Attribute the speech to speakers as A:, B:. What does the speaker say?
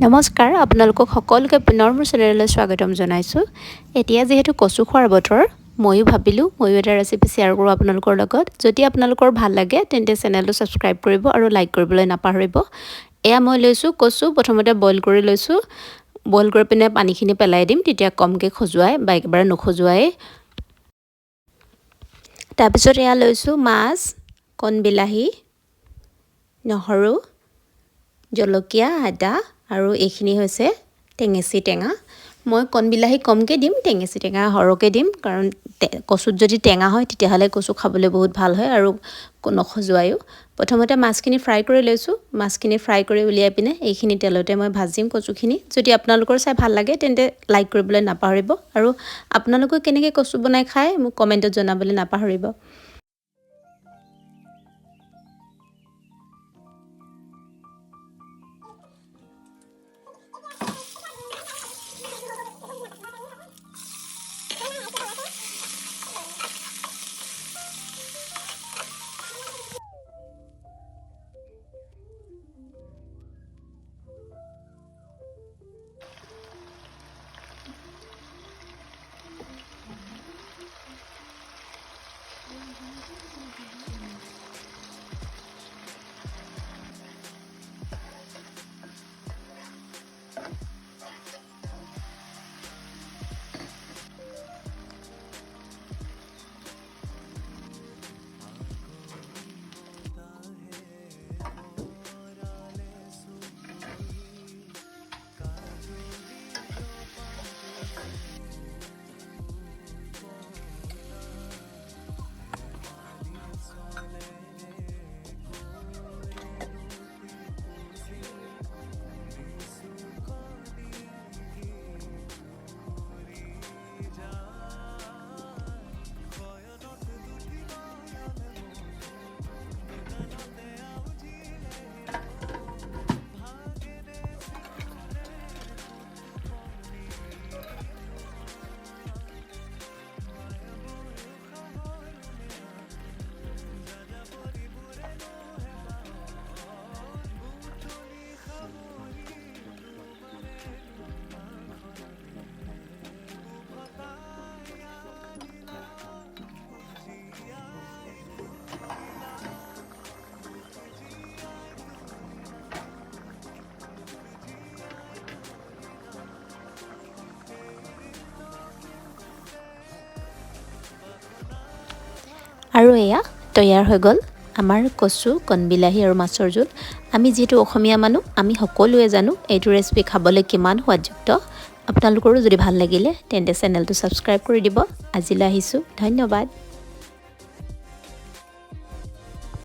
A: নমস্কাৰ আপোনালোকক সকলোকে পুনৰ মোৰ চেনেললৈ স্বাগতম জনাইছোঁ। এতিয়া যেহেতু কচু খোৱাৰ বতৰ, ময়ো ভাবিলোঁ ময়ো এটা ৰেচিপি শ্বেয়াৰ কৰোঁ আপোনালোকৰ লগত। যদি আপোনালোকৰ ভাল লাগে তেন্তে চেনেলটো ছাবস্ক্ৰাইব কৰিব আৰু লাইক কৰিবলৈ নাপাহৰিব। এয়া মই লৈছোঁ কচু, প্ৰথমতে বইল কৰি লৈছোঁ। বইল কৰি পিনে পানীখিনি পেলাই দিম, তেতিয়া কমকৈ খজুৱাই বা একেবাৰে নখজুৱাই। তাৰপিছত এয়া লৈছোঁ মাছ, কণ বিলাহী, নহৰু, জলকীয়া, আদা আৰু এইখিনি হৈছে টেঙেচি টেঙা। মই কণ বিলাহী কমকৈ দিম, টেঙেচি টেঙা সৰহকৈ দিম, কাৰণ কচুত যদি টেঙা হয় তেতিয়াহ'লে কচু খাবলৈ বহুত ভাল হয় আৰু নখজুৱায়ো। প্ৰথমতে মাছখিনি ফ্ৰাই কৰি লৈছোঁ। মাছখিনি ফ্ৰাই কৰি উলিয়াই পিনে এইখিনি তেলতে মই ভাজিম কচুখিনি। যদি আপোনালোকৰ চাই ভাল লাগে তেন্তে লাইক কৰিবলৈ নাপাহৰিব আৰু আপোনালোকে কেনেকৈ কচু বনাই খায় মোক কমেণ্টত জনাবলৈ নাপাহৰিব। আৰু এয়া তৈয়াৰ হৈ গ'ল আমাৰ কচু, কণবিলাহী আৰু মাছৰ জোল। আমি যিহেতু অসমীয়া মানুহ, আমি সকলোৱে জানো এইটো ৰেচিপি খাবলৈ কিমান সোৱাদযুক্ত। আপোনালোকৰো যদি ভাল লাগিলে তেন্তে চেনেলটো ছাবস্ক্ৰাইব কৰি দিব। আজিলৈ আহিছোঁ, ধন্যবাদ।